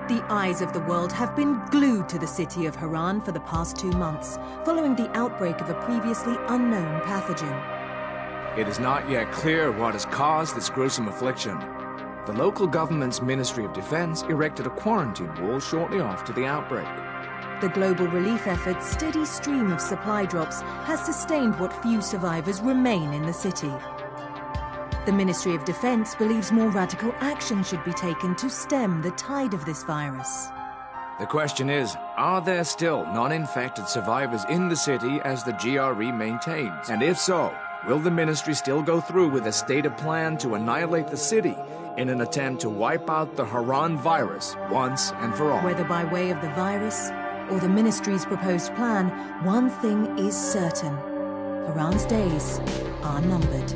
The eyes of the world have been glued to the city of Harran for the past 2 months, following the outbreak of a previously unknown pathogen. It is not yet clear what has caused this gruesome affliction. The local government's Ministry of Defense erected a quarantine wall shortly after the outbreak. The global relief effort's steady stream of supply drops has sustained what few survivors remain in the city. The Ministry of Defense believes more radical action should be taken to stem the tide of this virus. The question is, are there still non-infected survivors in the city as the GRE maintains? And if so, will the ministry still go through with a stated plan to annihilate the city in an attempt to wipe out the Harran virus once and for all? Whether by way of the virus or the ministry's proposed plan, one thing is certain: Harran's days are numbered.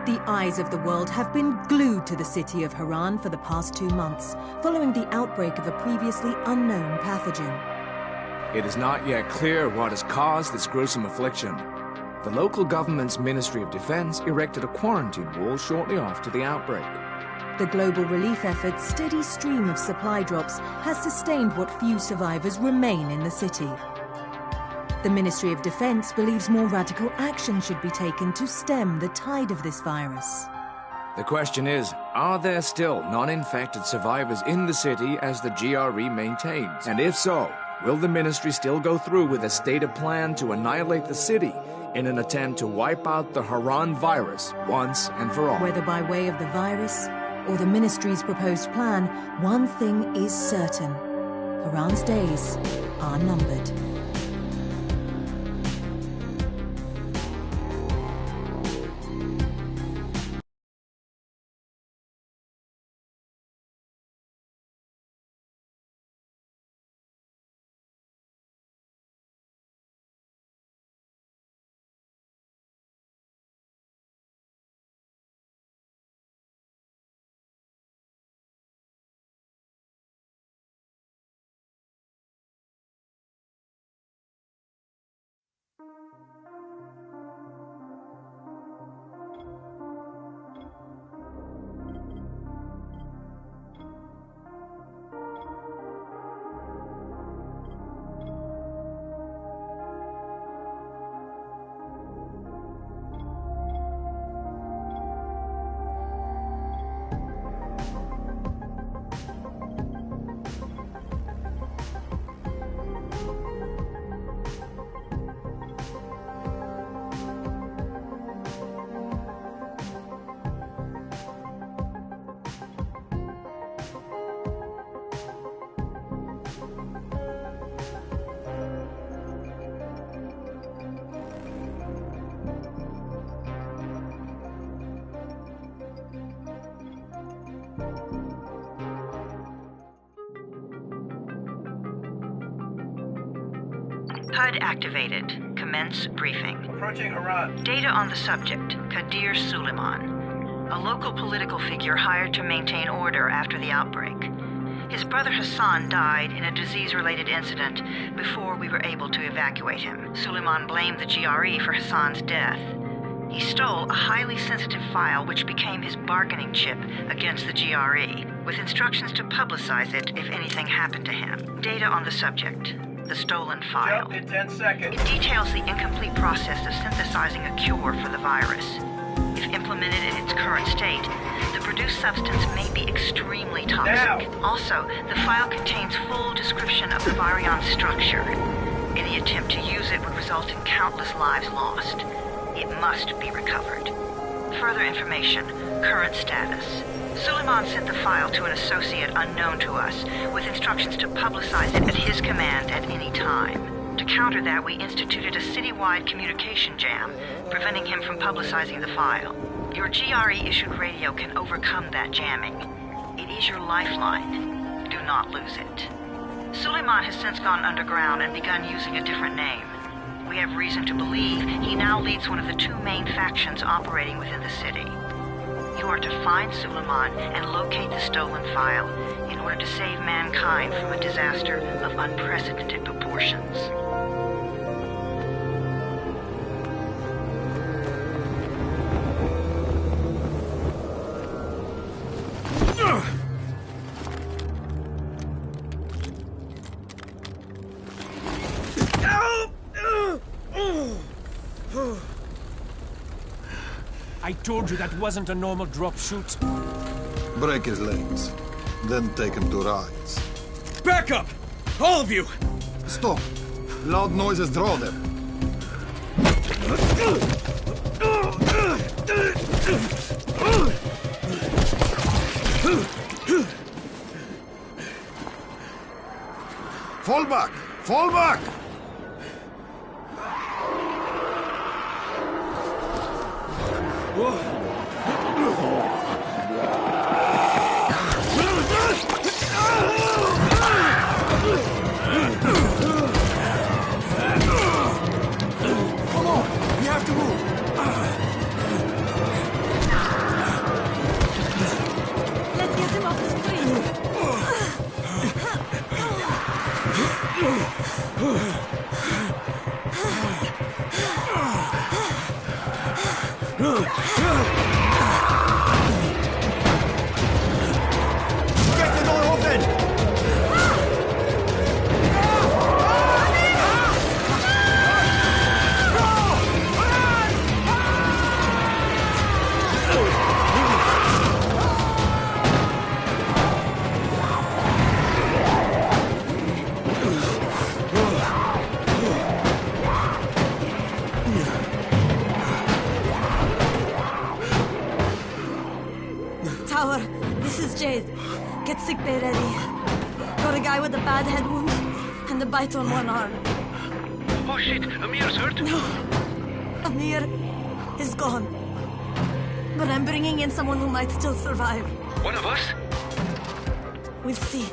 The eyes of the world have been glued to the city of Harran for the past 2 months, following the outbreak of a previously unknown pathogen. It is not yet clear what has caused this gruesome affliction. The local government's Ministry of Defense erected a quarantine wall shortly after the outbreak. The global relief effort's steady stream of supply drops has sustained what few survivors remain in the city. The Ministry of Defense believes more radical action should be taken to stem the tide of this virus. The question is, are there still non-infected survivors in the city as the GRE maintains? And if so, will the ministry still go through with a stated plan to annihilate the city in an attempt to wipe out the Harran virus once and for all? Whether by way of the virus or the ministry's proposed plan, one thing is certain: Harran's days are numbered. HUD activated. Commence briefing. Approaching Harran. Data on the subject, Kadir Suleiman, a local political figure hired to maintain order after the outbreak. His brother Hassan died in a disease-related incident before we were able to evacuate him. Suleiman blamed the GRE for Hassan's death. He stole a highly sensitive file which became his bargaining chip against the GRE, with instructions to publicize it if anything happened to him. Data on the subject, the stolen file. Jump in 10 seconds. It details the incomplete process of synthesizing a cure for the virus. If implemented in its current state, the produced substance may be extremely toxic. Now. Also, the file contains full description of the virion's structure. Any attempt to use it would result in countless lives lost. It must be recovered. Further information, current status. Suleiman sent the file to an associate unknown to us, with instructions to publicize it at his command at any time. To counter that, we instituted a citywide communication jam, preventing him from publicizing the file. Your GRE-issued radio can overcome that jamming. It is your lifeline. Do not lose it. Suleiman has since gone underground and begun using a different name. We have reason to believe he now leads one of the two main factions operating within the city. You are to find Suleiman and locate the stolen file in order to save mankind from a disaster of unprecedented proportions. I told you that wasn't a normal drop shoot. Break his legs, then take him to rides. Back up! All of you! Stop! Loud noises draw them. Fall back! Fall back! Come on! We have to move! Let's get him off the Get the door open! Tower, this is Jade. Get sick bay ready. Got a guy with a bad head wound and a bite on one arm. Oh shit, Amir's hurt? No, Amir is gone. But I'm bringing in someone who might still survive. One of us? We'll see.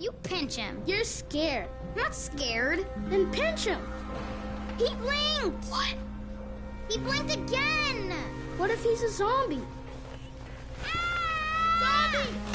You pinch him. You're scared. I'm not scared. Then pinch him. He blinked! What? He blinked again! What if he's a zombie? Ah! Zombie!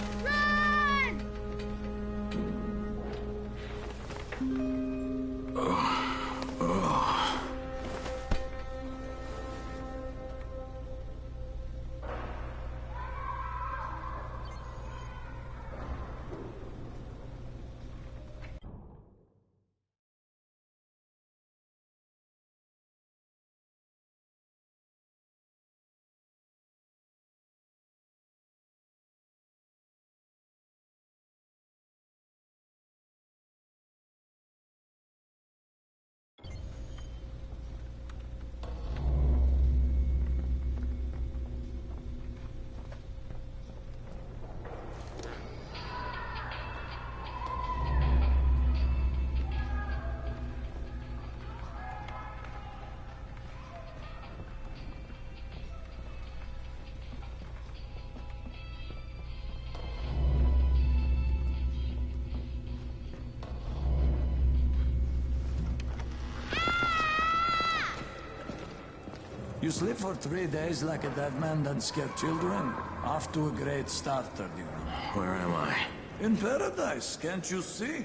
You sleep for 3 days like a dead man, then scare children? Off to a great start, 31. Where am I? In paradise, can't you see?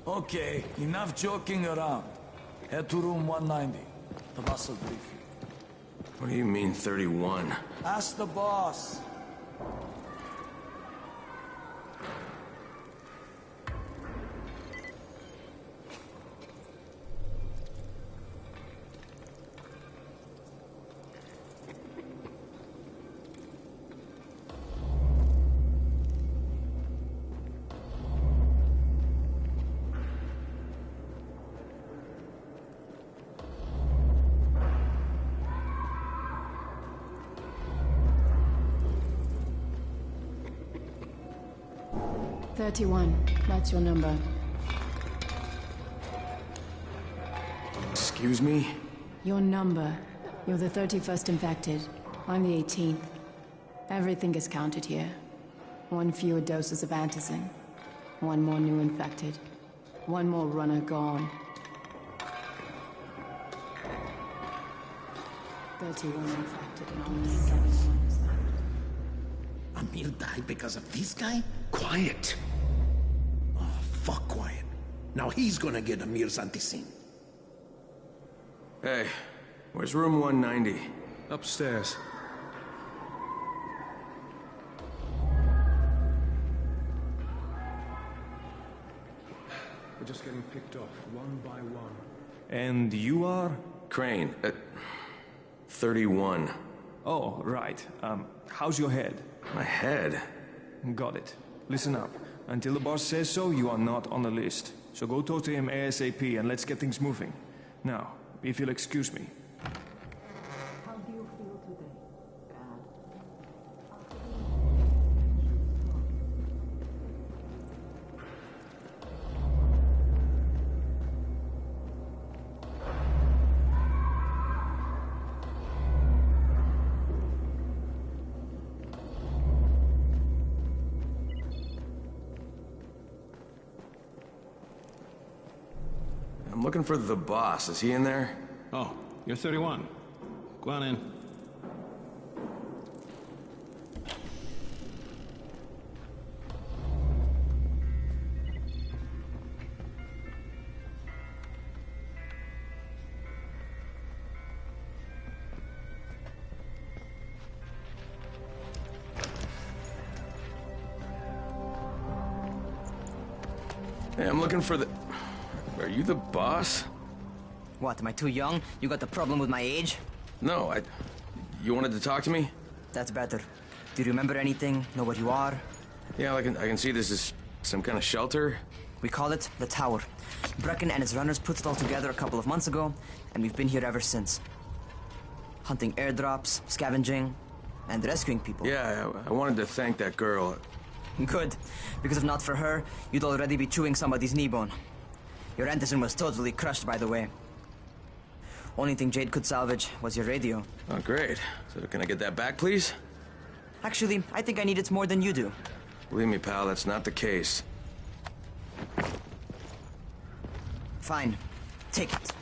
Okay, enough joking around. Head to room 190. The boss will brief you. What do you mean, 31? Ask the boss. That's your number. Excuse me? Your number. You're the 31st infected. I'm the 18th. Everything is counted here. 1 fewer doses of antizin. 1 more new infected. 1 more runner gone. 31 infected and only 7 runners left. Amir died because of this guy? Quiet! Oh, fuck quiet. Now he's gonna get Amir's anti-scene. Hey, where's room 190? Upstairs. We're just getting picked off, one by one. And you are? Crane, 31. Oh, right. How's your head? My head? Got it. Listen up. Until the boss says so, you are not on the list. So go talk to him ASAP and let's get things moving. Now, if you'll excuse me. How do you feel today? Bad. I'm looking for the boss. Is he in there? Oh, you're 31. Go on in. Hey, I'm looking for the... Are you the boss? What, am I too young? You got the problem with my age? No, You wanted to talk to me? That's better. Do you remember anything? Know what you are? Yeah, I can see this is some kind of shelter. We call it the Tower. Brecken and his runners put it all together a couple of months ago, and we've been here ever since. Hunting airdrops, scavenging, and rescuing people. Yeah, I wanted to thank that girl. Good, because if not for her, you'd already be chewing somebody's knee bone. Your antizin was totally crushed, by the way. Only thing Jade could salvage was your radio. Oh, great. So can I get that back, please? Actually, I think I need it more than you do. Believe me, pal, that's not the case. Fine. Take it.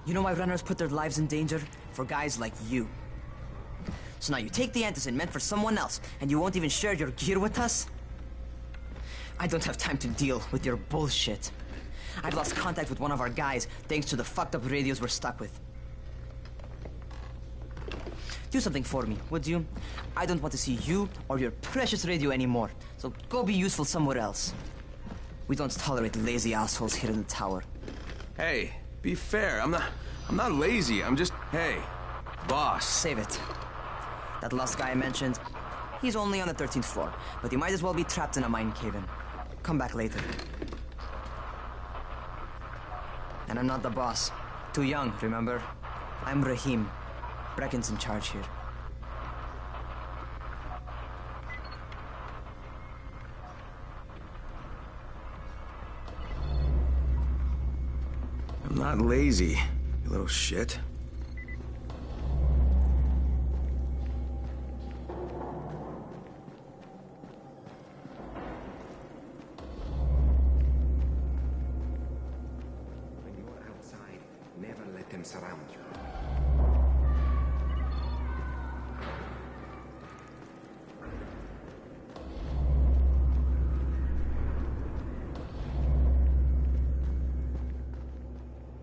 You know why runners put their lives in danger? For guys like you. So now you take the antizin meant for someone else, and you won't even share your gear with us? I don't have time to deal with your bullshit. I've lost contact with one of our guys thanks to the fucked up radios we're stuck with. Do something for me, would you? I don't want to see you or your precious radio anymore, so go be useful somewhere else. We don't tolerate lazy assholes here in the tower. Hey, be fair. I'm not lazy. I'm just... Hey, boss. Save it. That last guy I mentioned, he's only on the 13th floor, but he might as well be trapped in a mine cave-in. Come back later. And I'm not the boss. Too young, remember? I'm Rahim. Brecken's in charge here. I'm not lazy, you little shit. When you're outside, never let them surround you.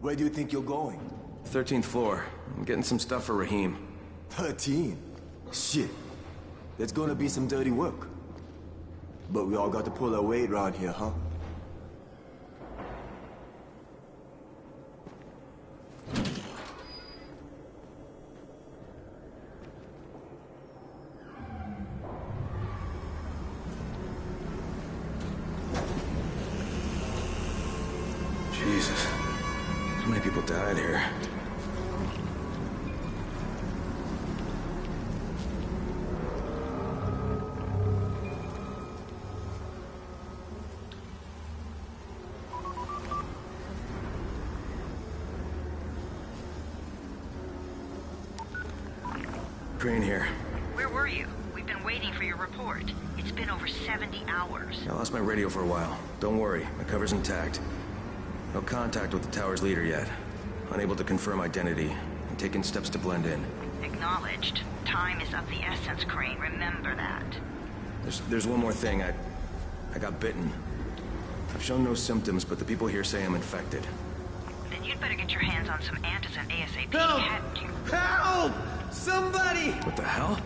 Where do you think you're going? 13th floor. I'm getting some stuff for Rahim. 13? Shit. That's gonna be some dirty work. But we all got to pull our weight around here, huh? Jesus. How many people died here? Crane here. Where were you? We've been waiting for your report. It's been over 70 hours. I lost my radio for a while. Don't worry, my cover's intact. No contact with the tower's leader yet. Unable to confirm identity. I'm taking steps to blend in. Acknowledged. Time is of the essence, Crane. Remember that. There's one more thing. I got bitten. I've shown no symptoms, but the people here say I'm infected. Then you'd better get your hands on some antizin ASAP. Help! Help! Somebody! What the hell?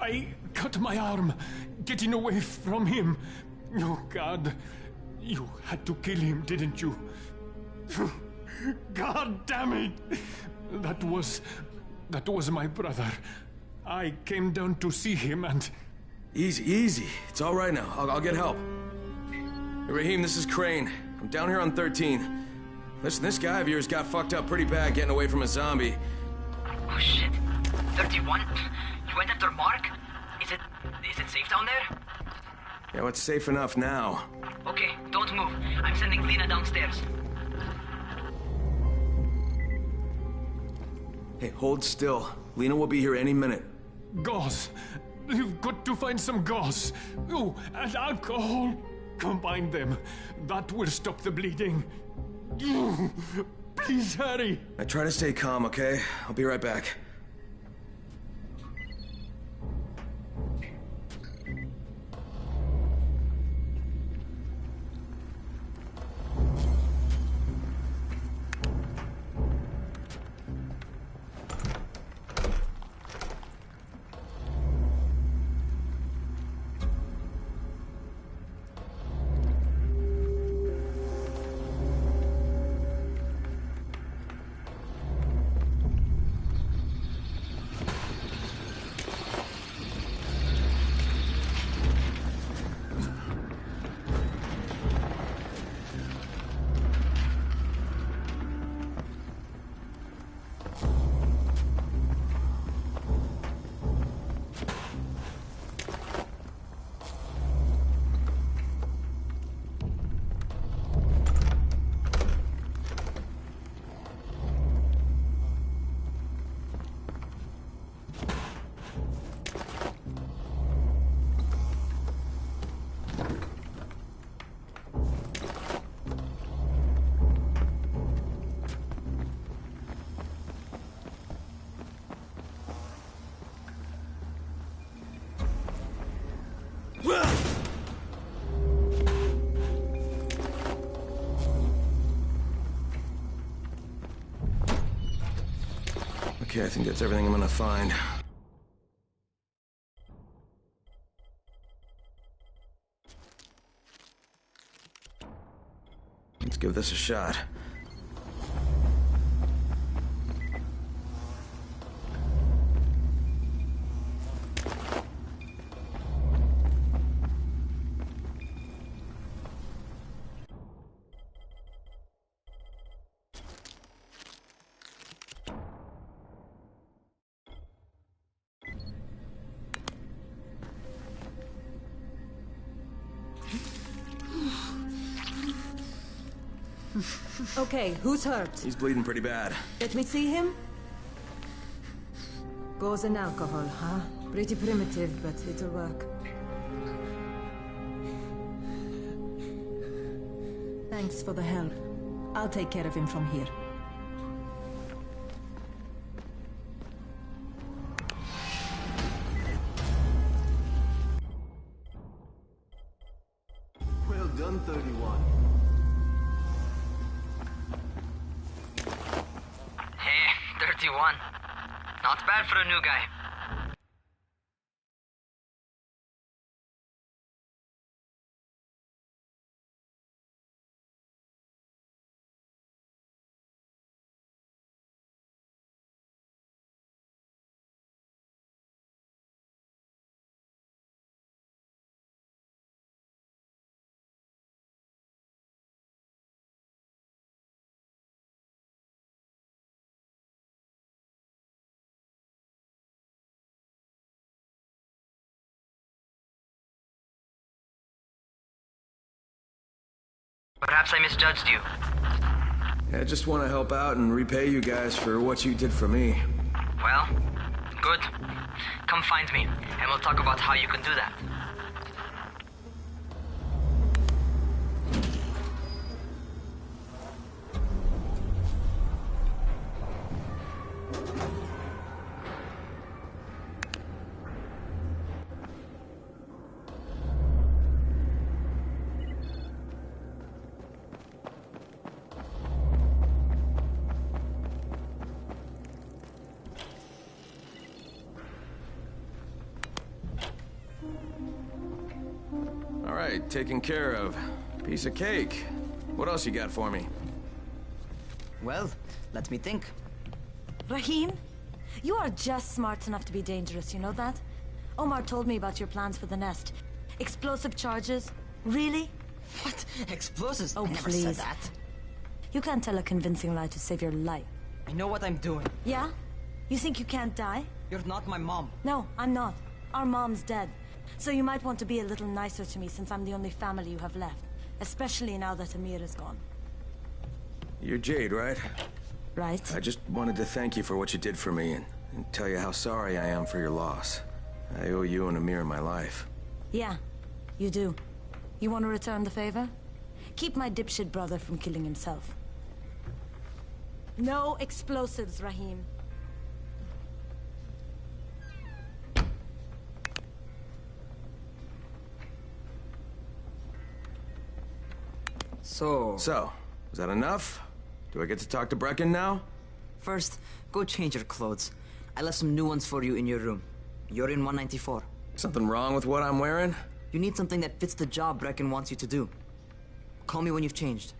I cut my arm, getting away from him. Oh, God. You had to kill him, didn't you? God damn it! That was my brother. I came down to see him and... Easy. It's all right now. I'll get help. Hey, Rahim, this is Crane. I'm down here on 13. Listen, this guy of yours got fucked up pretty bad getting away from a zombie. Oh, shit. 31? You went after Mark? Is it safe down there? Yeah, well, it's safe enough now. Okay, don't move. I'm sending Lena downstairs. Hey, hold still. Lena will be here any minute. Gauze. You've got to find some gauze. Oh, and alcohol. Combine them. That will stop the bleeding. Please hurry. I try to stay calm, okay? I'll be right back. Okay, I think that's everything I'm gonna find. Let's give this a shot. Okay, who's hurt? He's bleeding pretty bad. Let me see him. Gauze and alcohol, huh? Pretty primitive, but it'll work. Thanks for the help. I'll take care of him from here. Well done, 31. Hey, 31. Not bad for a new guy. Perhaps I misjudged you. I just want to help out and repay you guys for what you did for me. Well, good. Come find me, and we'll talk about how you can do that. All right, taken care of. Piece of cake. What else you got for me? Well, let me think. Rahim, you are just smart enough to be dangerous, you know that? Omar told me about your plans for the nest. Explosive charges? Really? What? Explosives? Oh, I never please. said that. You can't tell a convincing lie to save your life. I know what I'm doing. Yeah? You think you can't die? You're not my mom. No, I'm not. Our mom's dead. So you might want to be a little nicer to me since I'm the only family you have left. Especially now that Amir is gone. You're Jade, right? Right. I just wanted to thank you for what you did for me and tell you how sorry I am for your loss. I owe you and Amir my life. Yeah, you do. You want to return the favor? Keep my dipshit brother from killing himself. No explosives, Rahim. So, is that enough? Do I get to talk to Brecken now? First, go change your clothes. I left some new ones for you in your room. You're in 194. Something wrong with what I'm wearing? You need something that fits the job Brecken wants you to do. Call me when you've changed.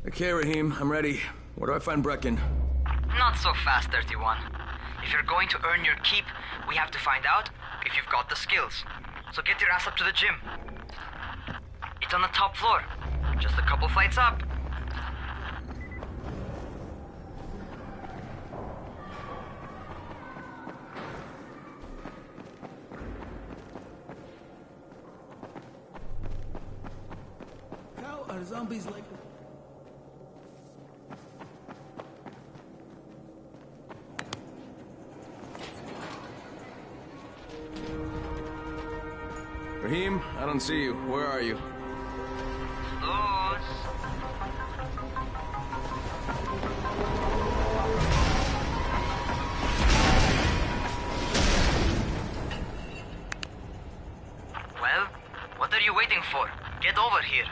Okay, Rahim, I'm ready. Where do I find Brecken? Not so fast, 31. If you're going to earn your keep, we have to find out if you've got the skills. So get your ass up to the gym. It's on the top floor. Just a couple flights up. Are zombies like... Raheem, I don't see you. Where are you? Well, what are you waiting for? Get over here.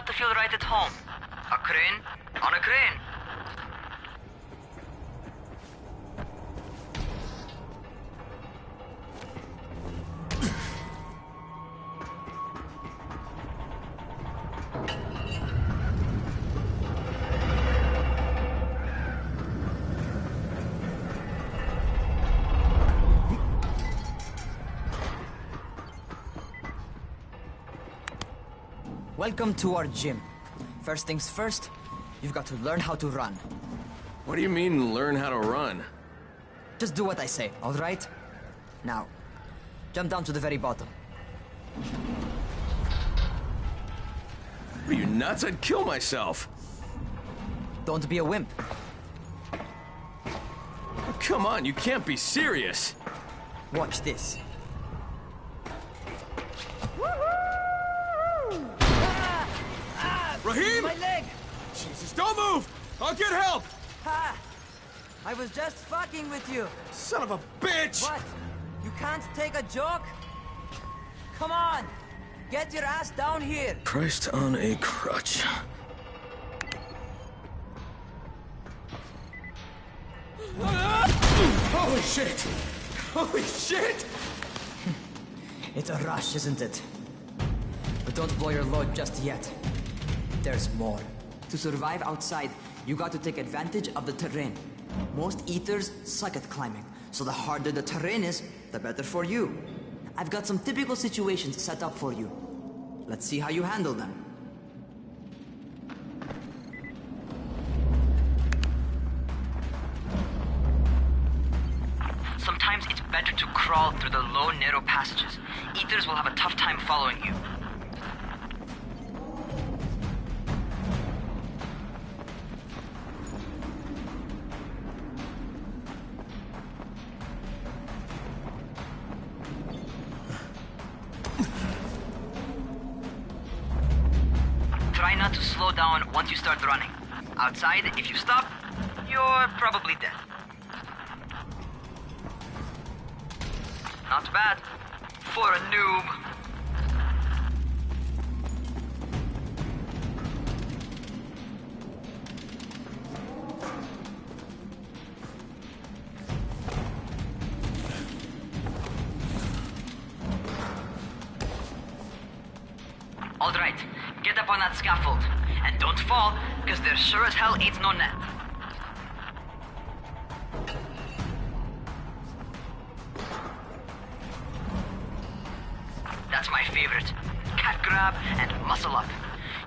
not to feel right at home. A crane on a crane. Welcome to our gym. First things first, you've got to learn how to run. What do you mean, learn how to run? Just do what I say, all right? Now, jump down to the very bottom. Are you nuts? I'd kill myself. Don't be a wimp. Come on, you can't be serious. Watch this. Raheem! My leg! Jesus, don't move! I'll get help! Ha! I was just fucking with you. Son of a bitch! What? You can't take a joke? Come on! Get your ass down here! Christ on a crutch. Holy shit! Holy shit! It's a rush, isn't it? But don't blow your load just yet. There's more. To survive outside, you got to take advantage of the terrain. Most eaters suck at climbing, so the harder the terrain is, the better for you. I've got some typical situations set up for you. Let's see how you handle them. Sometimes it's better to crawl through the low, narrow passages. Eaters will have a tough time following you. Try not to slow down once you start running. Outside, if you stop, you're probably dead. Not bad for a noob. All right, get up on that scaffold. And don't fall, because there sure as hell ain't no net. That's my favorite. Cat grab and muscle up.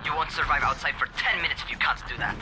You won't survive outside for 10 minutes if you can't do that.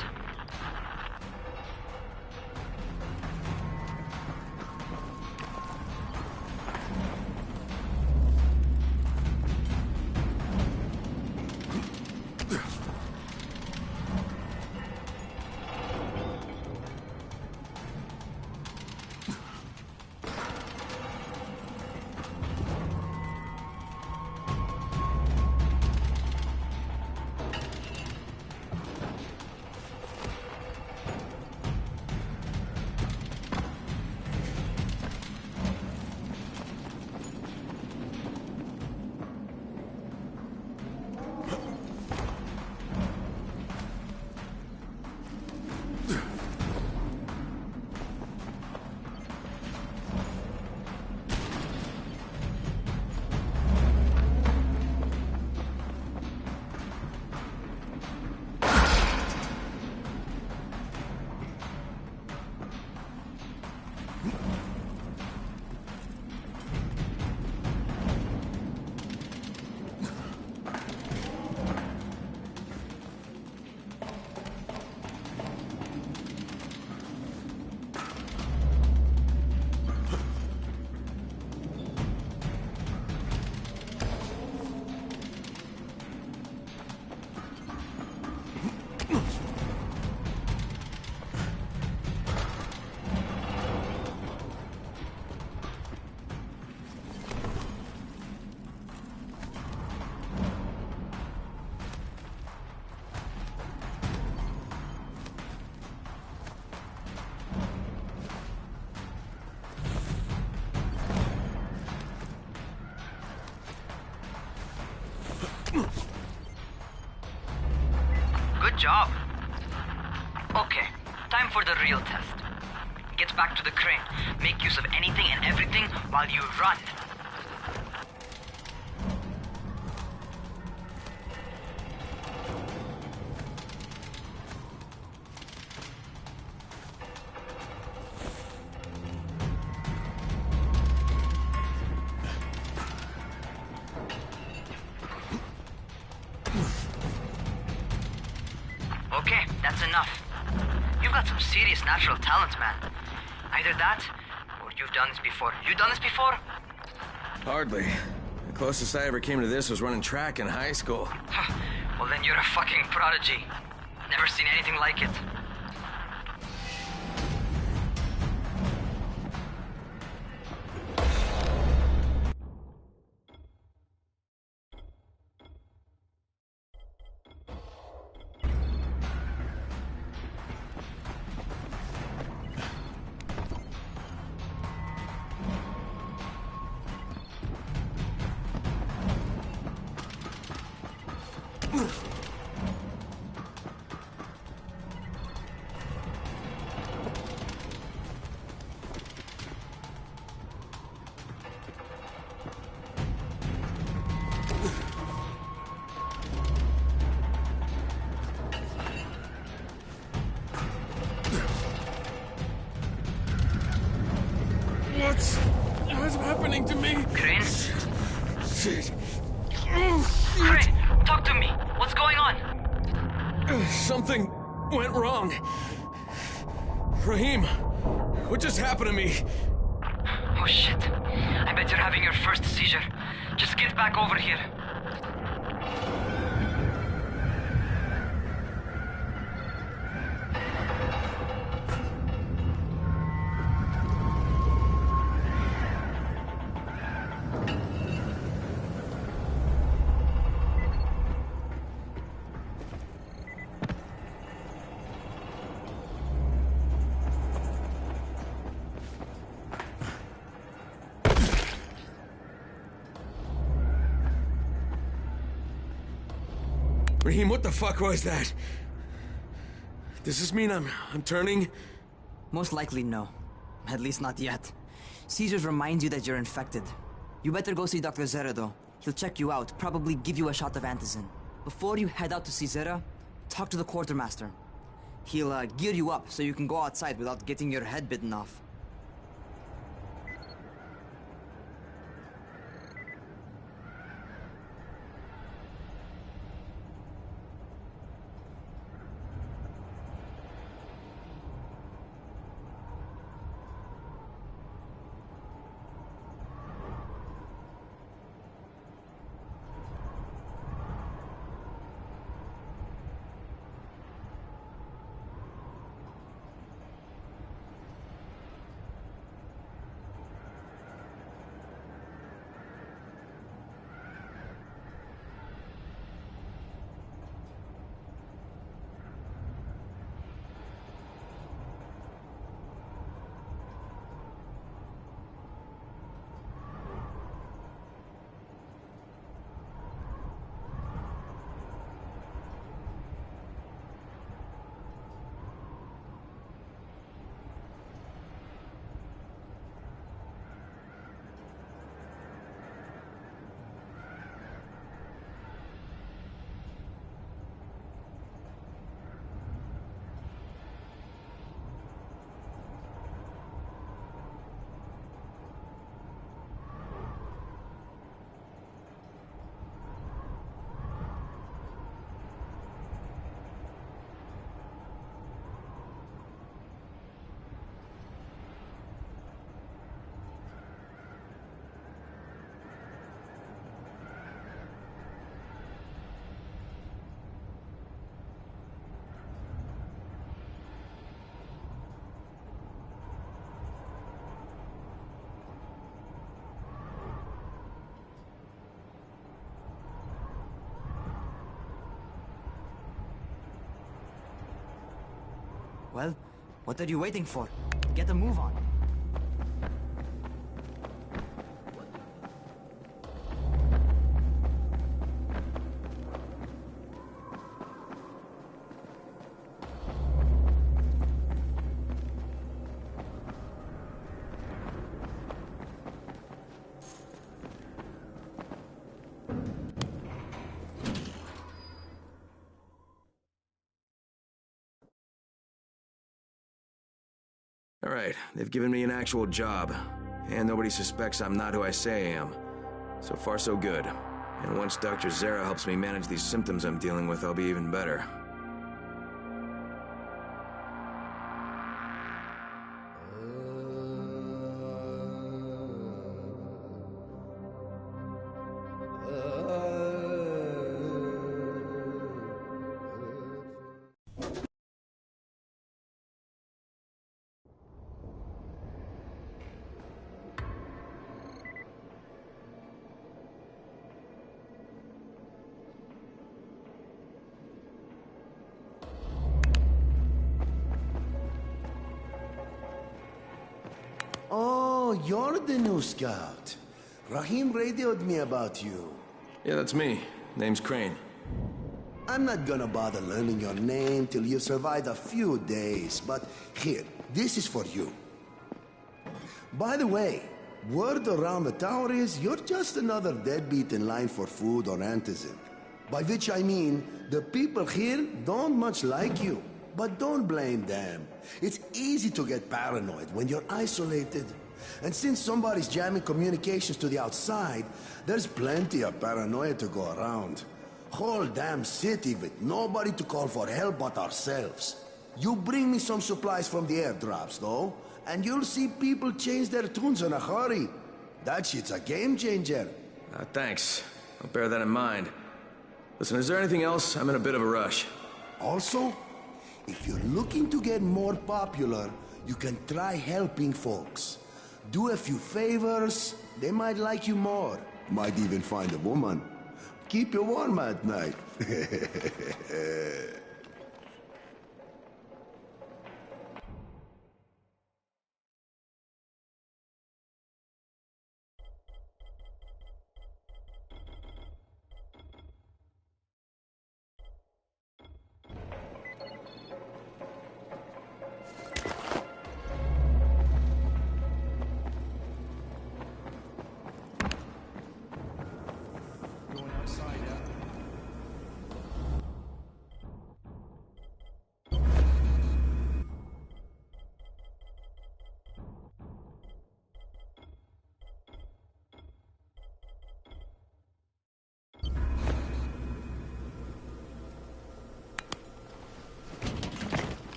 job. Okay, time for the real test. Get back to the crane. Make use of anything and everything while you run. Okay, that's enough. You've got some serious natural talent, man. Either that, or you've done this before. You done this before? Hardly. The closest I ever came to this was running track in high school. Well, then you're a fucking prodigy. Never seen anything like it. What's happening to me? Crane? Shit. Crane, talk to me. What's going on? Something went wrong. Raheem, what just happened to me? Oh shit. I bet you're having your first seizure. Just get back over here. Raheem, what the fuck was that? Does this mean I'm turning? Most likely no. At least not yet. Seizures remind you that you're infected. You better go see Dr. Zera though. He'll check you out, probably give you a shot of antizin. Before you head out to see Zera, talk to the quartermaster. He'll gear you up so you can go outside without getting your head bitten off. Well, what are you waiting for? Get a move on. All right, they've given me an actual job, and nobody suspects I'm not who I say I am. So far, so good. And once Dr. Zara helps me manage these symptoms I'm dealing with, I'll be even better. Oh, you're the new scout. Rahim radioed me about you. Yeah, that's me. Name's Crane. I'm not gonna bother learning your name till you've survived a few days, but here, this is for you. By the way, word around the tower is you're just another deadbeat in line for food or antizin. By which I mean, the people here don't much like you. But don't blame them. It's easy to get paranoid when you're isolated. And since somebody's jamming communications to the outside, there's plenty of paranoia to go around. Whole damn city with nobody to call for help but ourselves. You bring me some supplies from the airdrops, though, and you'll see people change their tunes in a hurry. That shit's a game changer. Thanks. I'll bear that in mind. Listen, is there anything else? I'm in a bit of a rush. Also, if you're looking to get more popular, you can try helping folks. Do a few favors, they might like you more. Might even find a woman. Keep you warm at night.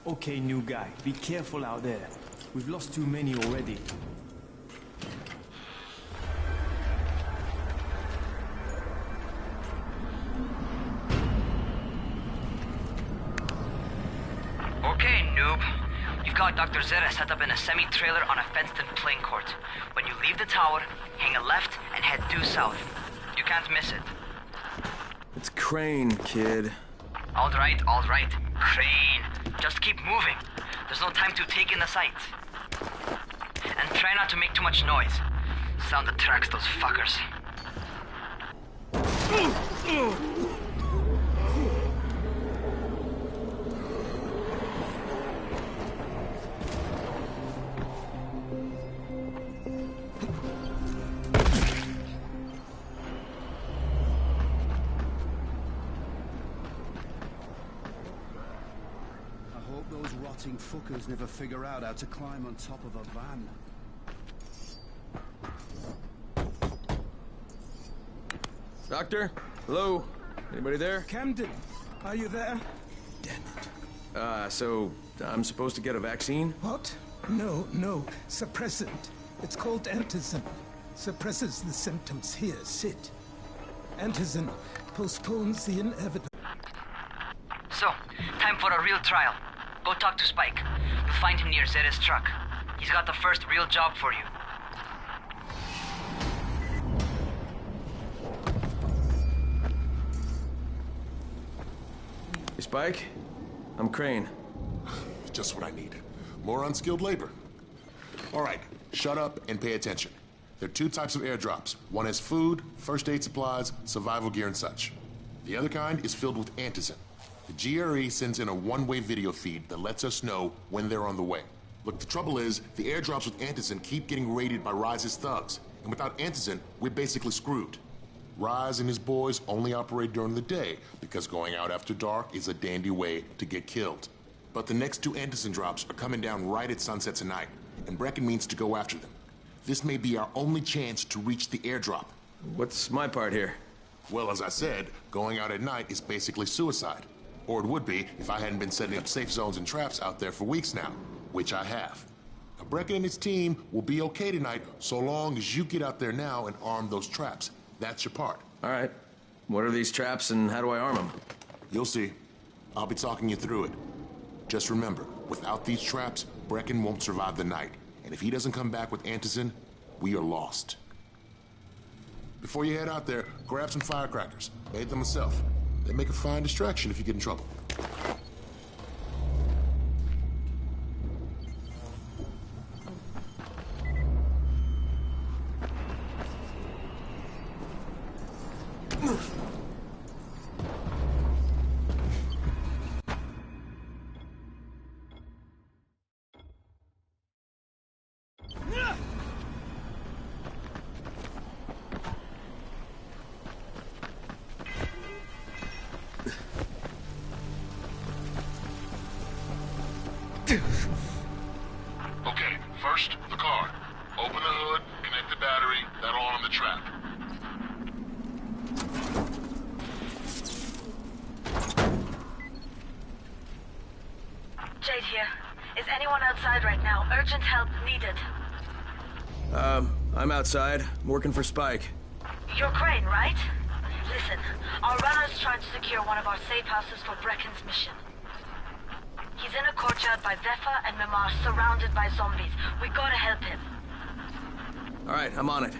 Okay, new guy, be careful out there. We've lost too many already. Okay, noob. You've got Dr. Zara set up in a semi-trailer on a fenced-in playing court. When you leave the tower, hang a left and head due south. You can't miss it. It's Crane, kid. All right, Crane. Just keep moving. There's no time to take in the sights. And try not to make too much noise. Sound attracts those fuckers. Fuckers never figure out how to climb on top of a van. Doctor? Hello? Anybody there? Camden, are you there? Damn it. So I'm supposed to get a vaccine? What? No. Suppressant. It's called antizin. Suppresses the symptoms. Here, sit. Antizin postpones the inevitable. So, time for a real trial. Go talk to Spike. You'll find him near Zera's truck. He's got the first real job for you. Hey, Spike? I'm Crane. Just what I need. More unskilled labor. All right, shut up and pay attention. There are two types of airdrops. One has food, first aid supplies, survival gear, and such. The other kind is filled with antizin. The GRE sends in a one-way video feed that lets us know when they're on the way. Look, the trouble is, the airdrops with antizin keep getting raided by Rise's thugs, and without antizin, we're basically screwed. Rise and his boys only operate during the day, because going out after dark is a dandy way to get killed. But the next 2 Anderson drops are coming down right at sunset tonight, and Brecken means to go after them. This may be our only chance to reach the airdrop. What's my part here? Well, as I said, going out at night is basically suicide. Or it would be if I hadn't been setting up safe zones and traps out there for weeks now, which I have. Now, Brecken and his team will be okay tonight so long as you get out there now and arm those traps. That's your part. All right. What are these traps and how do I arm them? You'll see. I'll be talking you through it. Just remember, without these traps, Brecken won't survive the night. And if he doesn't come back with Anderson, we are lost. Before you head out there, grab some firecrackers. Made them myself. They make a fine distraction if you get in trouble. Okay, first, the car. Open the hood, connect the battery, that'll arm the trap. Jade here. Is anyone outside right now? Urgent help needed. I'm outside, working for Spike. You're Crane, right? Listen, our runner's trying to secure one of our safe houses for Brecken's mission. He's in a courtyard by Vefa and Mimar, surrounded by zombies. We gotta help him. All right, I'm on it.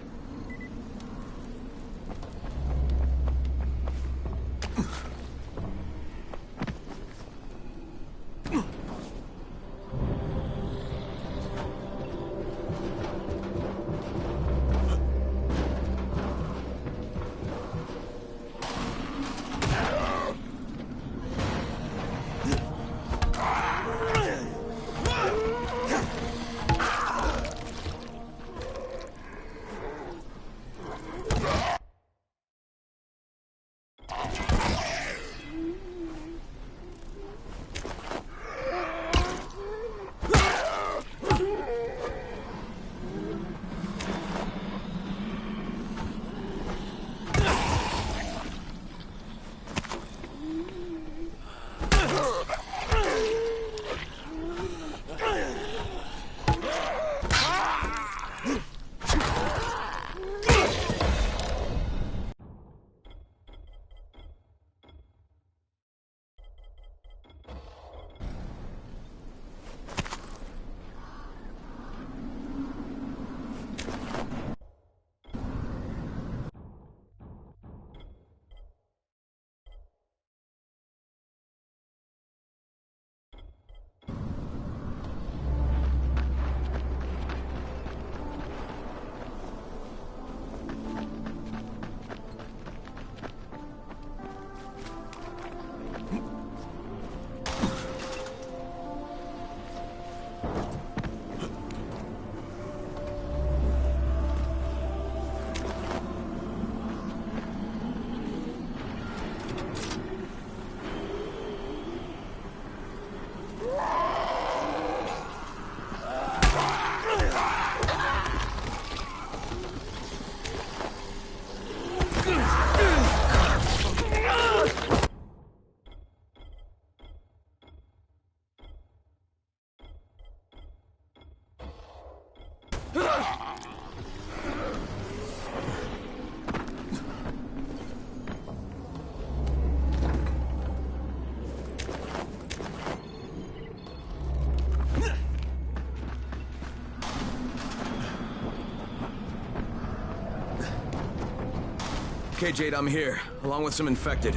Okay, Jade, I'm here, along with some infected.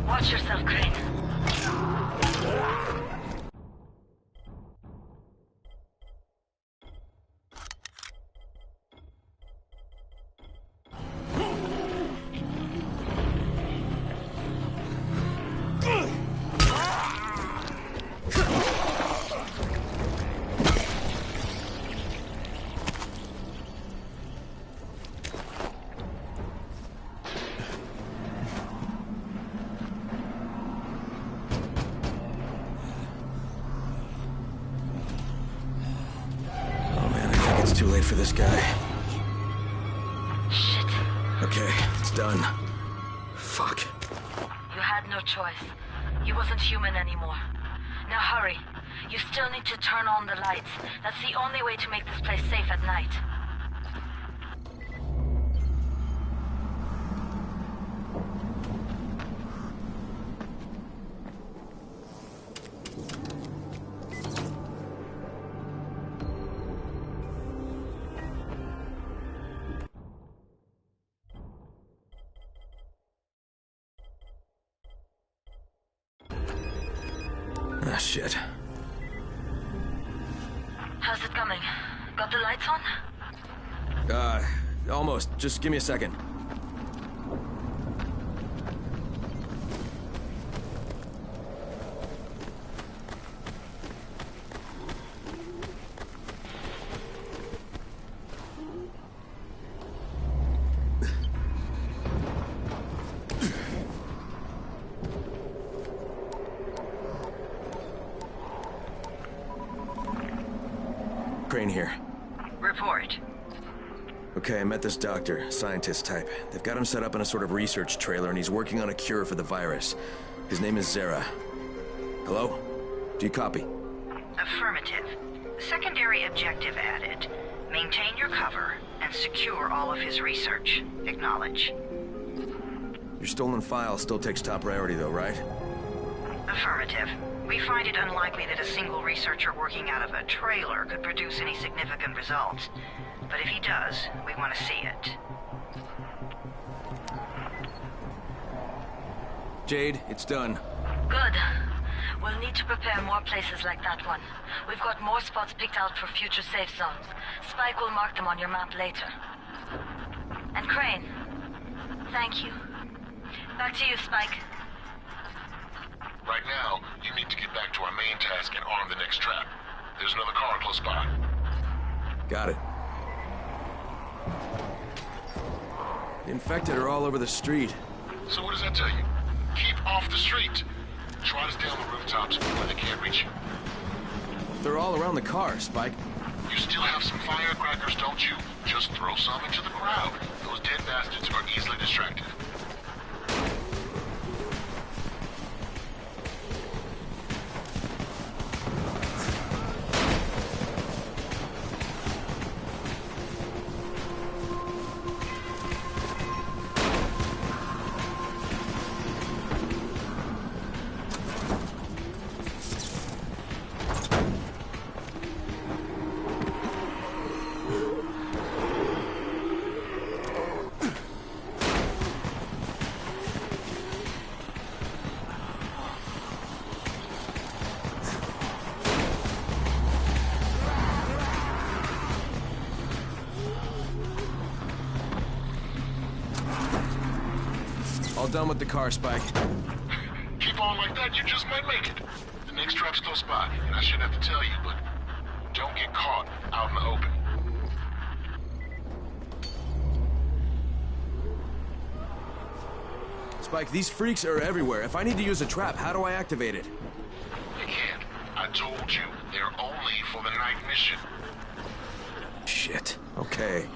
Watch yourself, Crane. late for this guy. Shit. Okay, it's done. Fuck. You had no choice. He wasn't human anymore. Now hurry. You still need to turn on the lights. That's the only way to make this place safe at night. Ah, shit. How's it coming? Got the lights on? Almost. Just give me a second. Crane here. Report. Okay, I met this doctor, scientist type. They've got him set up in a sort of research trailer, and he's working on a cure for the virus. His name is Zara. Hello? Do you copy? Affirmative. Secondary objective added. Maintain your cover and secure all of his research. Acknowledge. Your stolen file still takes top priority, though, right? Affirmative. We find it unlikely that a single researcher working out of a trailer could produce any significant results. But if he does, we want to see it. Jade, it's done. Good. We'll need to prepare more places like that one. We've got more spots picked out for future safe zones. Spike will mark them on your map later. And Crane, thank you. Back to you, Spike. Right now, you need to get back to our main task and arm the next trap. There's another car close by. Got it. The infected are all over the street. So what does that tell you? Keep off the street. Try to stay on the rooftops where they can't reach you. They're all around the car, Spike. You still have some firecrackers, don't you? Just throw some into the crowd. Those dead bastards are easily distracted. All done with the car, Spike. Keep on like that, you just might make it. The next trap's close by, and I shouldn't have to tell you, but don't get caught out in the open. Spike, these freaks are everywhere. If I need to use a trap, how do I activate it? You can't. I told you, they're only for the night mission. Shit. Okay.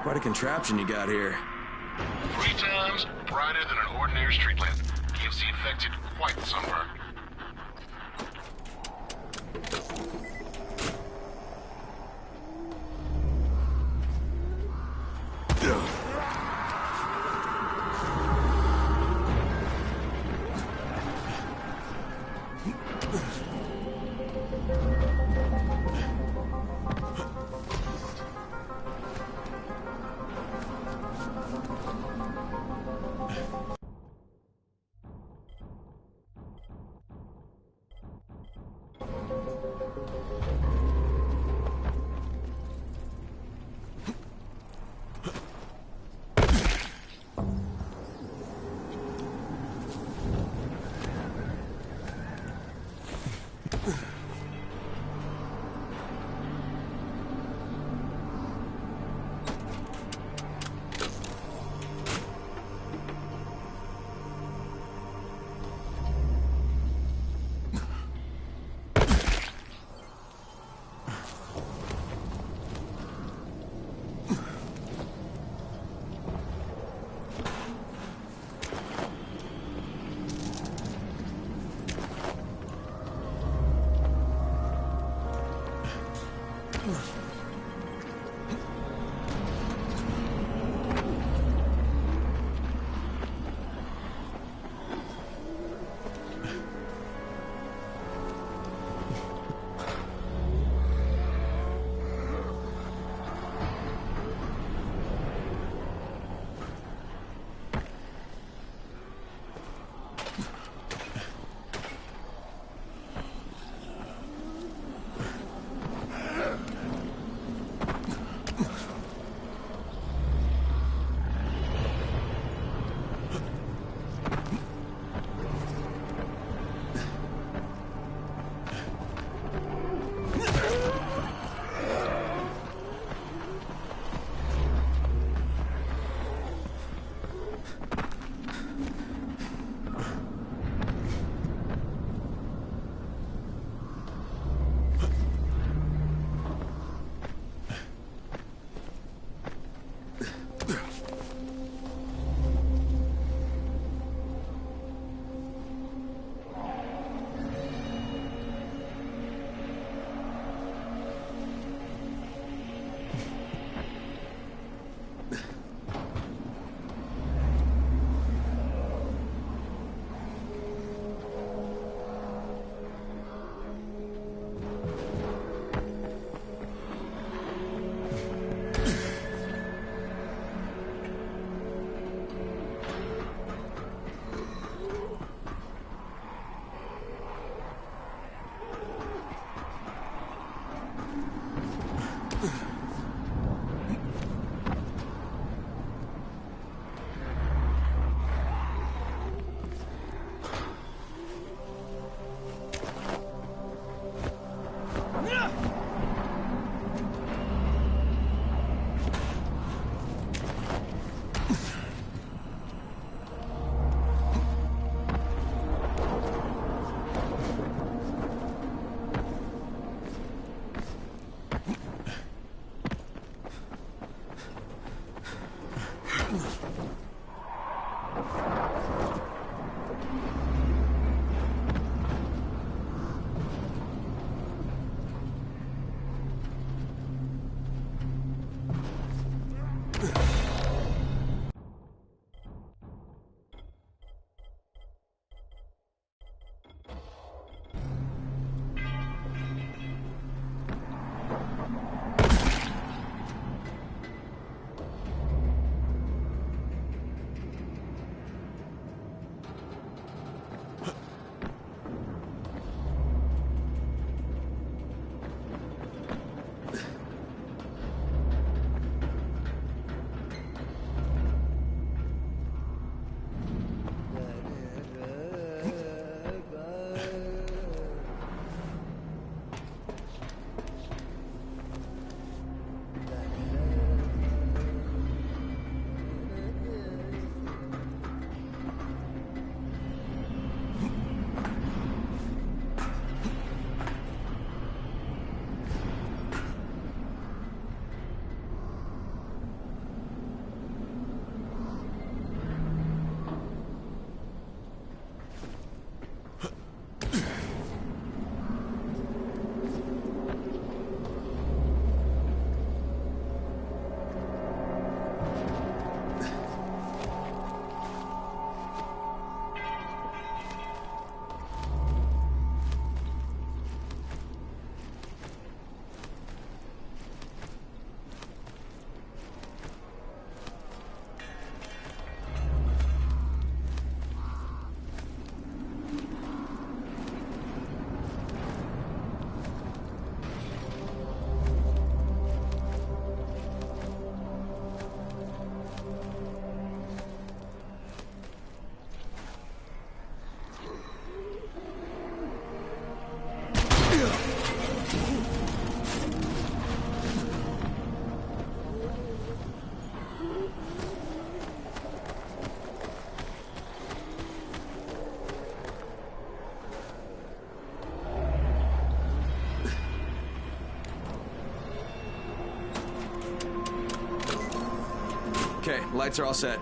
Quite a contraption you got here. 3 times brighter than an ordinary street lamp. Gives the infected quite the sunburn. Okay, lights are all set.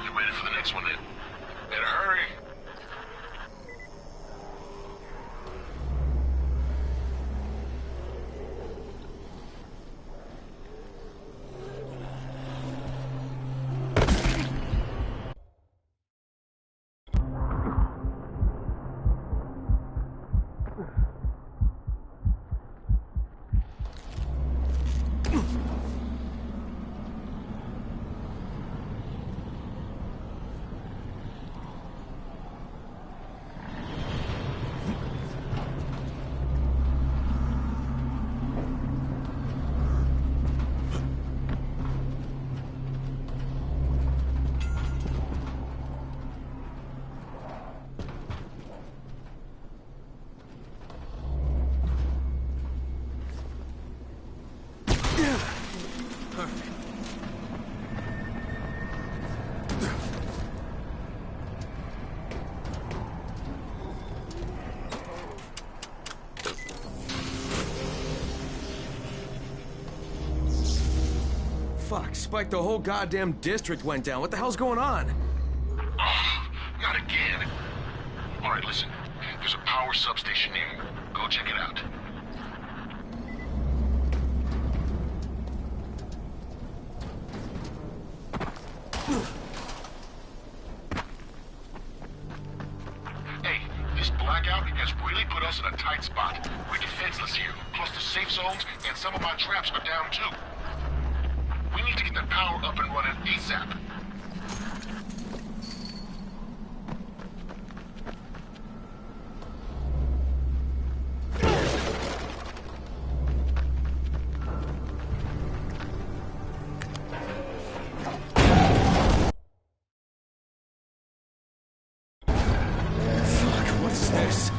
You ready for the next one then? Better hurry. Fuck, Spike, the whole goddamn district went down. What the hell's going on? Oh, not again. All right, listen. There's a power substation near you. Go check it out. Hey, this blackout has really put us in a tight spot. We're defenseless here. Plus the safe zones and some of my traps are down too. We need to get the power up and running ASAP. Fuck, what's this?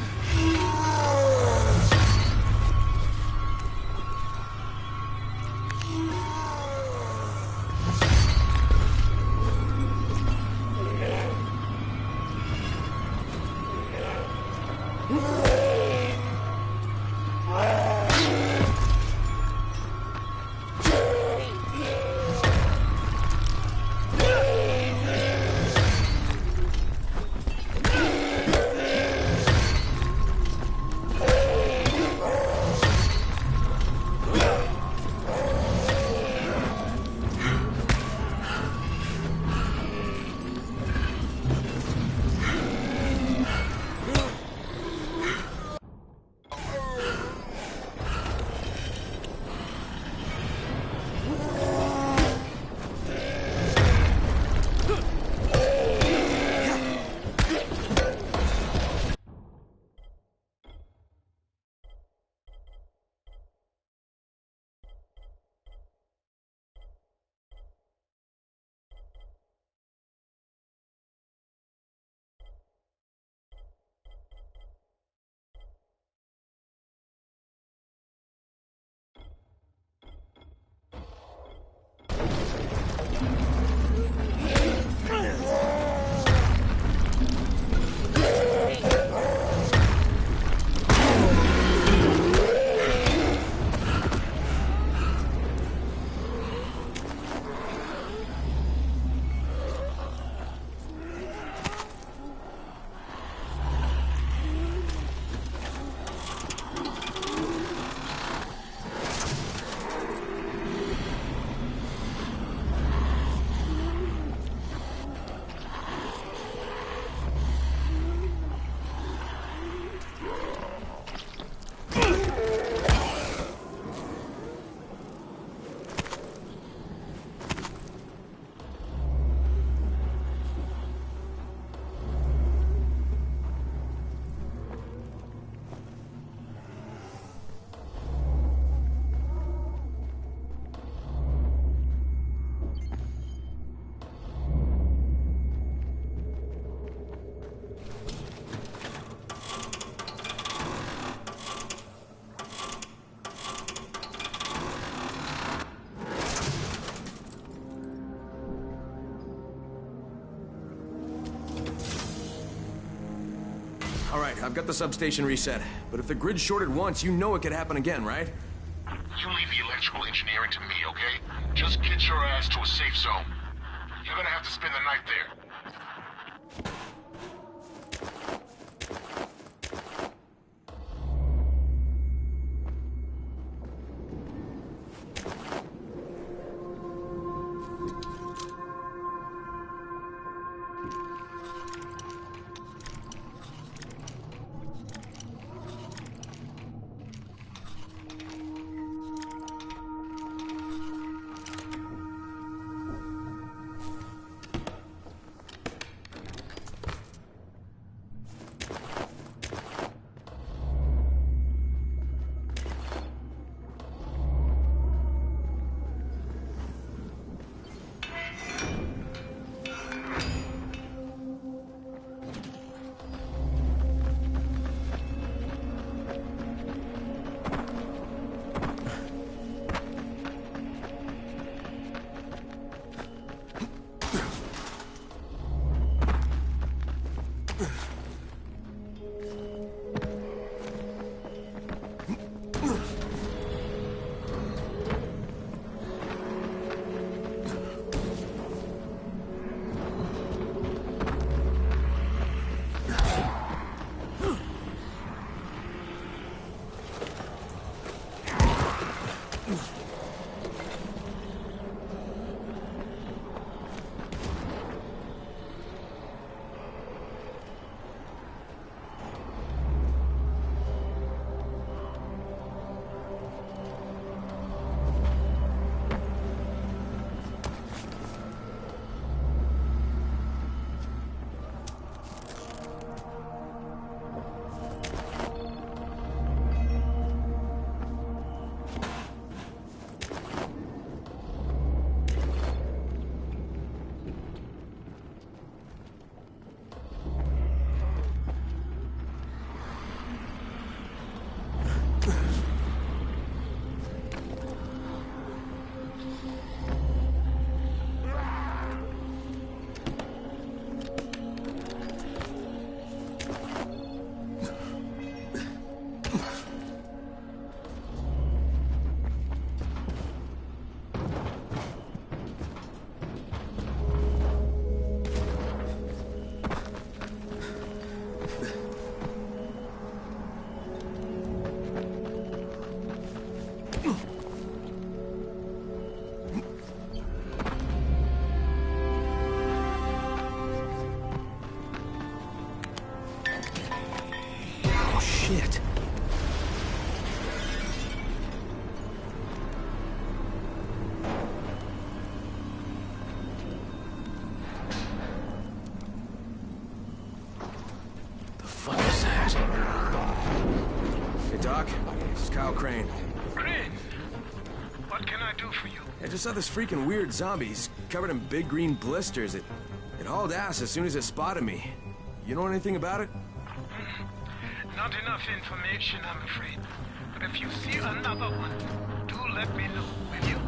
All right, I've got the substation reset. But if the grid shorted once, you know it could happen again, right? You leave the electrical engineering to me, okay? Just get your ass to a safe zone. You're gonna have to spend the night there. Shit. The fuck is that? Hey, Doc. This is Kyle Crane. Crane, what can I do for you? I just saw this freaking weird zombie. He's covered in big green blisters. It hauled ass as soon as it spotted me. You know anything about it? Not enough information, I'm afraid. But if you see another one, do let me know, will you?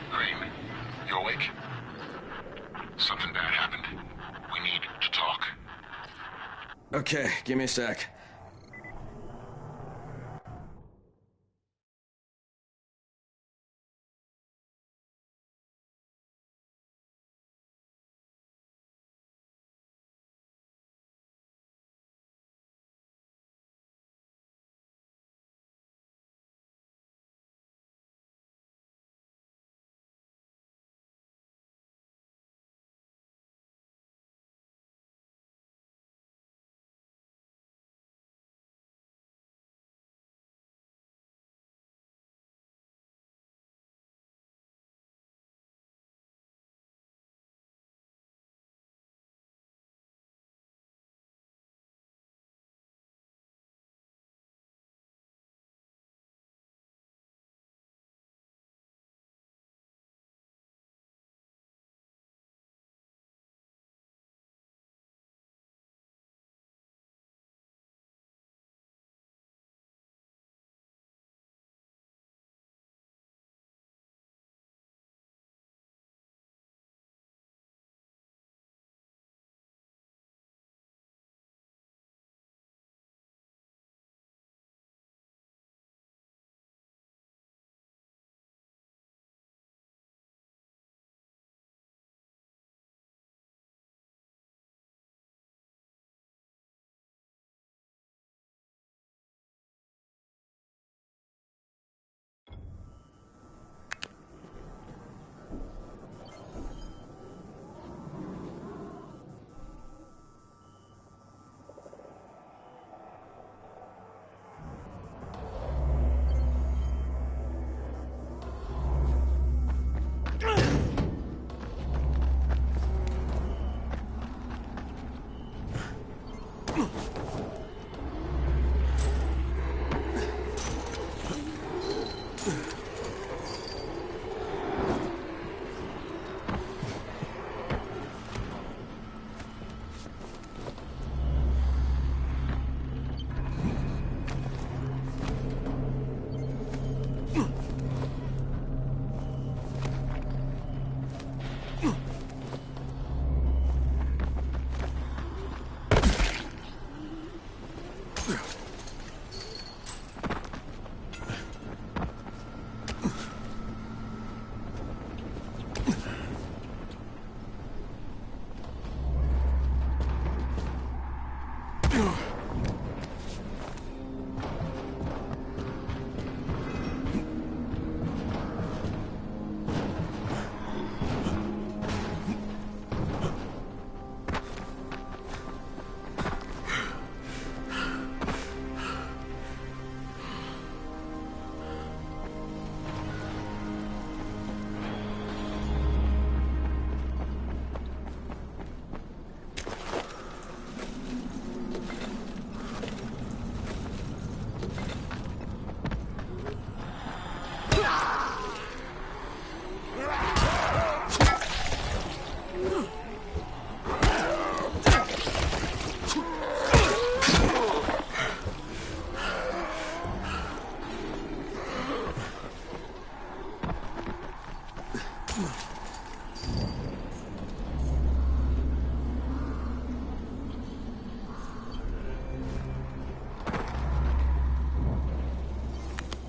Crane, you awake? Something bad happened. We need to talk. Okay, give me a sec.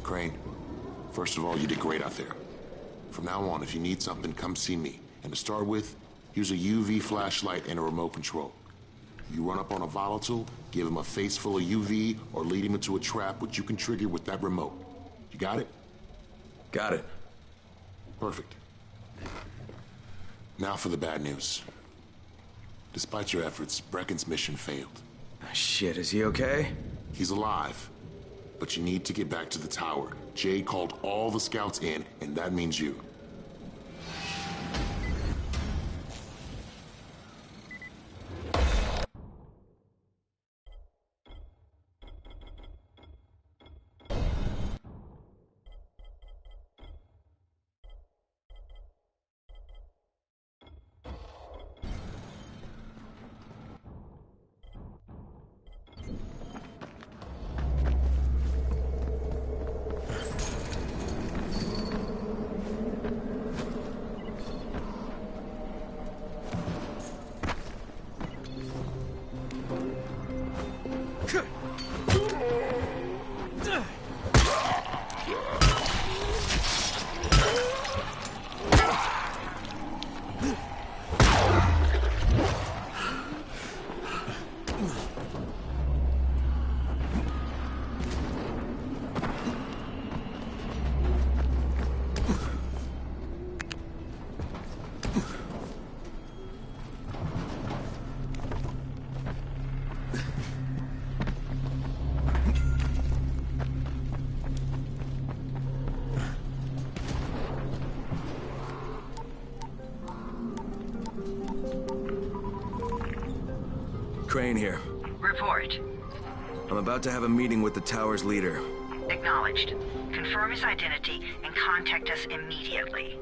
Crane, first of all, you did great out there. From now on, if you need something, come see me. And to start with, use a UV flashlight and a remote control. You run up on a volatile, give him a face full of UV, or lead him into a trap which you can trigger with that remote. You got it? Got it. Perfect. Now for the bad news. Despite your efforts, Brecken's mission failed. Shit, is he okay? He's alive. But you need to get back to the tower. Jade called all the scouts in, and that means you. Crane here. Report. I'm about to have a meeting with the tower's leader. Acknowledged. Confirm his identity and contact us immediately.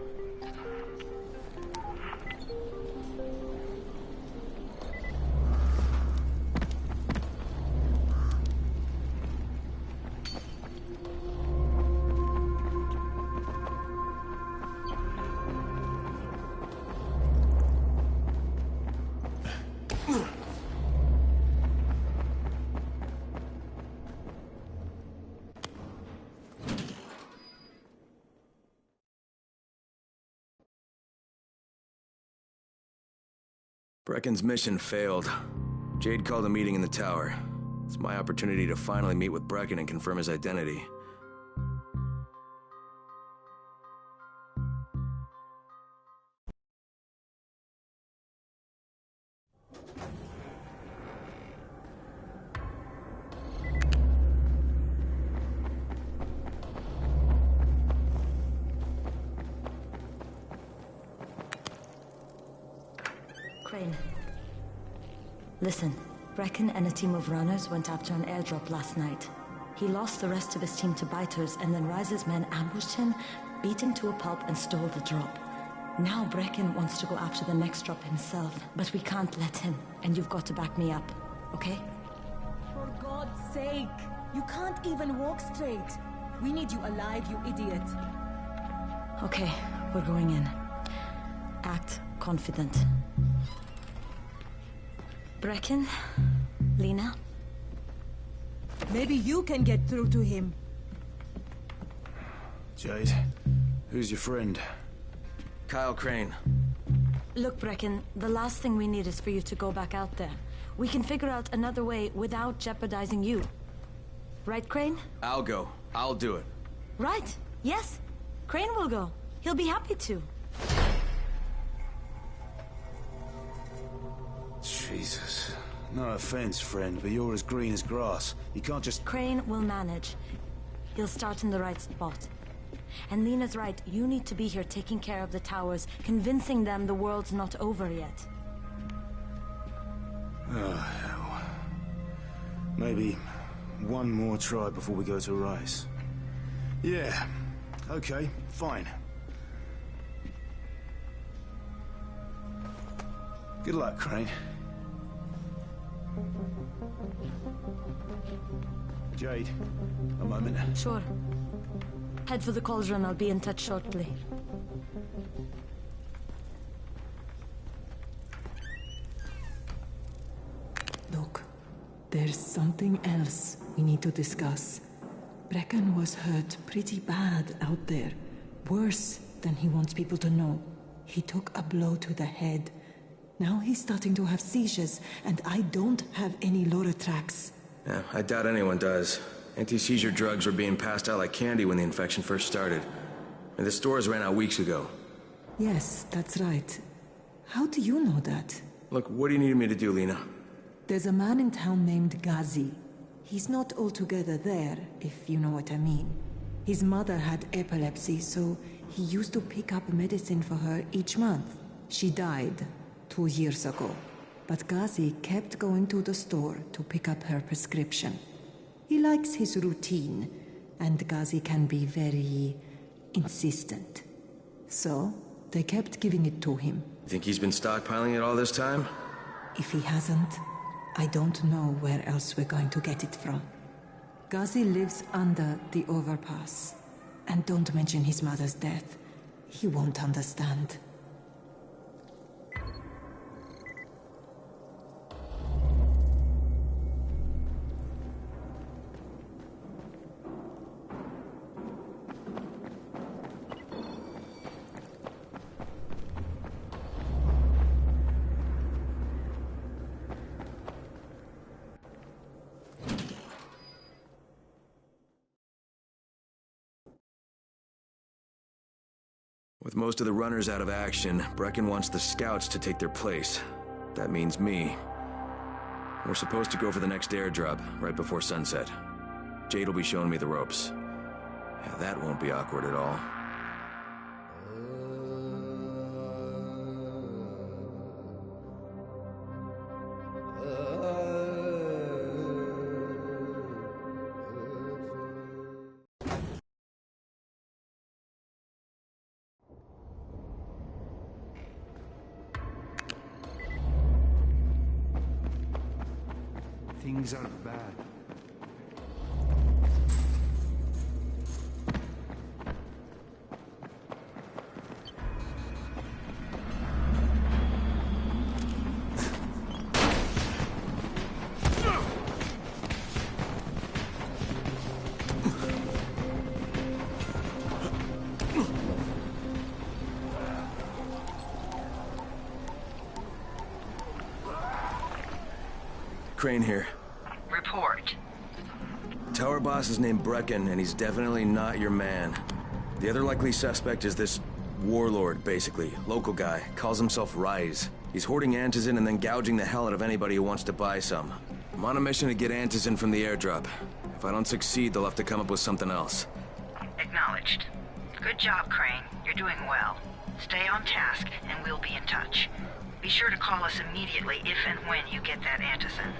Brecken's mission failed. Jade called a meeting in the tower. It's my opportunity to finally meet with Brecken and confirm his identity. Crane. Listen, Brecken and a team of runners went after an airdrop last night. He lost the rest of his team to biters, and then Rise's men ambushed him, beat him to a pulp, and stole the drop. Now Brecken wants to go after the next drop himself, but we can't let him, and you've got to back me up, okay? For God's sake! You can't even walk straight! We need you alive, you idiot! Okay, we're going in. Act confident. Brecken? Lena? Maybe you can get through to him. Jade, who's your friend? Kyle Crane. Look, Brecken, the last thing we need is for you to go back out there. We can figure out another way without jeopardizing you. Right, Crane? I'll go. I'll do it. Right. Yes. Crane will go. He'll be happy to. Jesus. No offense, friend, but you're as green as grass. You can't just... Crane will manage. He'll start in the right spot. And Lena's right, you need to be here taking care of the towers, convincing them the world's not over yet. Oh, hell. Maybe one more try before we go to Rise. Yeah, okay, fine. Good luck, Crane. Jade, a moment. Sure. Head for the cauldron, I'll be in touch shortly. Look, there's something else we need to discuss. Brecken was hurt pretty bad out there. Worse than he wants people to know. He took a blow to the head. Now he's starting to have seizures, and I don't have any Loratrax. Yeah, I doubt anyone does. Anti-seizure drugs were being passed out like candy when the infection first started. And the stores ran out weeks ago. Yes, that's right. How do you know that? Look, what do you need me to do, Lena? There's a man in town named Ghazi. He's not altogether there, if you know what I mean. His mother had epilepsy, so he used to pick up medicine for her each month. She died 2 years ago, but Ghazi kept going to the store to pick up her prescription. He likes his routine, and Ghazi can be very insistent. So, they kept giving it to him. You think he's been stockpiling it all this time? If he hasn't, I don't know where else we're going to get it from. Ghazi lives under the overpass. And don't mention his mother's death. He won't understand. With most of the runners out of action, Brecken wants the scouts to take their place. That means me. We're supposed to go for the next airdrop, right before sunset. Jade will be showing me the ropes. Yeah, that won't be awkward at all. Things aren't bad. Crane here. Report. Tower boss is named Brecken, and he's definitely not your man. The other likely suspect is this warlord, basically. Local guy. Calls himself Rise. He's hoarding antizin and then gouging the hell out of anybody who wants to buy some. I'm on a mission to get antizin from the airdrop. If I don't succeed, they'll have to come up with something else. Acknowledged. Good job, Crane. You're doing well. Stay on task, and we'll be in touch. Be sure to call us immediately if and when you get that antizin.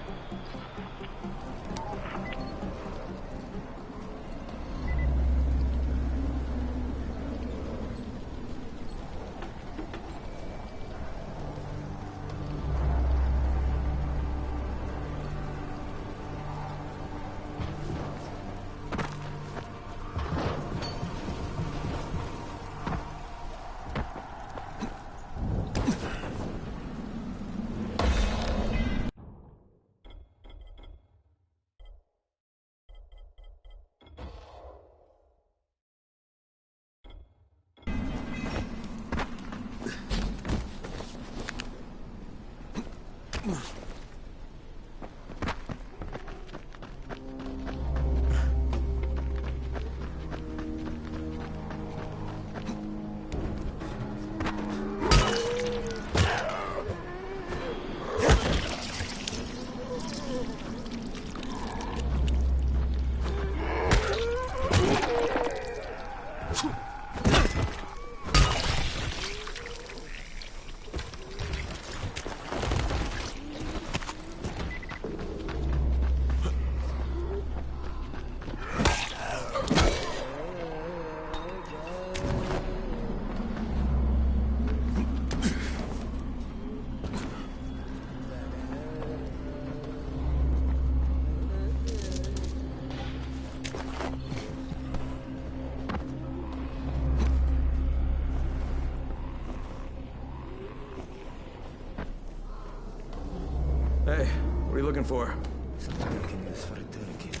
Hey, what are are you looking for? Something I can use for a tourniquet.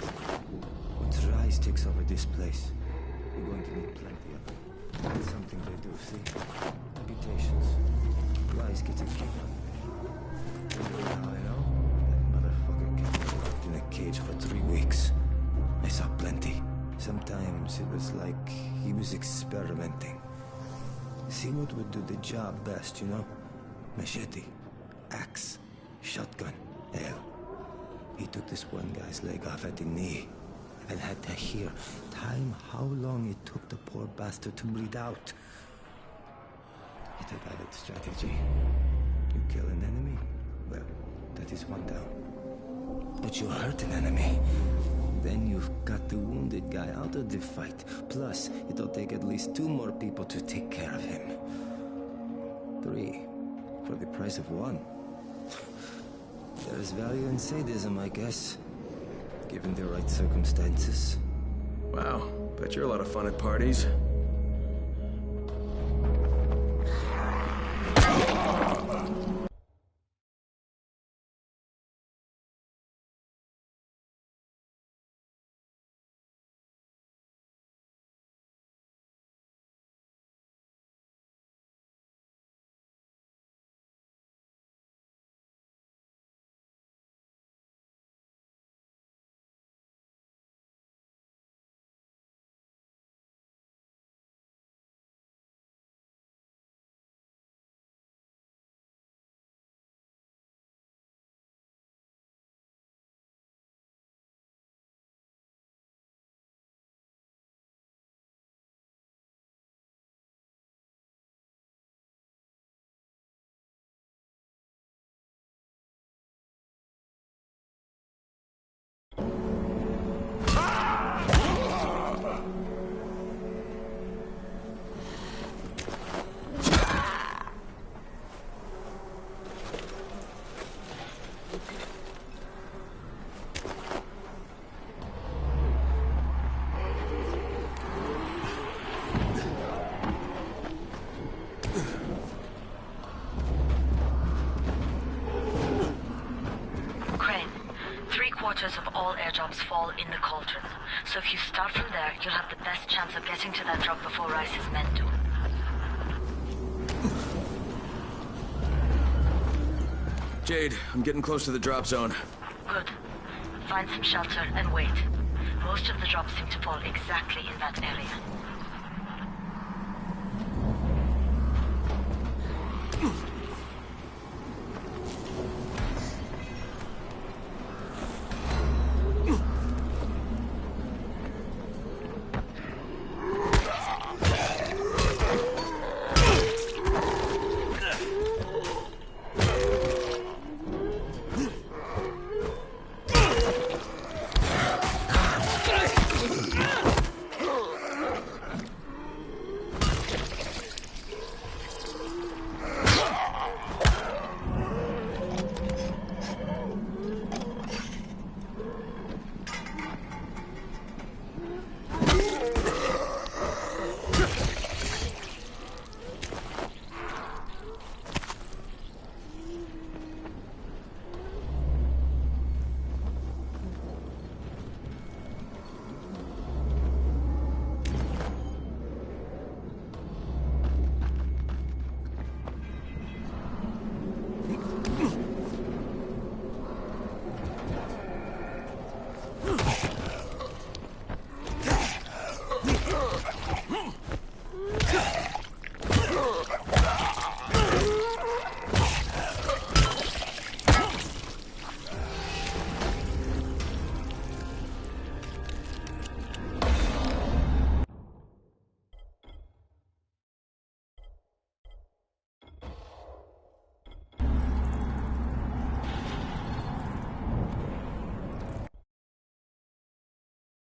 Once Rise takes over this place, we're going to need plenty of it. That's something they do, see? Amputations. Rise gets a kick on it. You know how I know? That motherfucker kept me locked in a cage for 3 weeks. I saw plenty. Sometimes it was like he was experimenting. See what would do the job best, you know? Machete, axe, shotgun, hell. He took this one guy's leg off at the knee and had to hear time how long it took the poor bastard to bleed out. It's a valid strategy. You kill an enemy, well, that is one down. But you hurt an enemy, then you've got the wounded guy out of the fight. Plus, it'll take at least 2 more people to take care of him. 3, for the price of 1. There's value in sadism, I guess, given the right circumstances. Wow, bet you're a lot of fun at parties. Of all airdrops fall in the cauldron. So if you start from there, you'll have the best chance of getting to that drop before Rice's men do. Jade, I'm getting close to the drop zone. Good. Find some shelter and wait. Most of the drops seem to fall exactly in that area.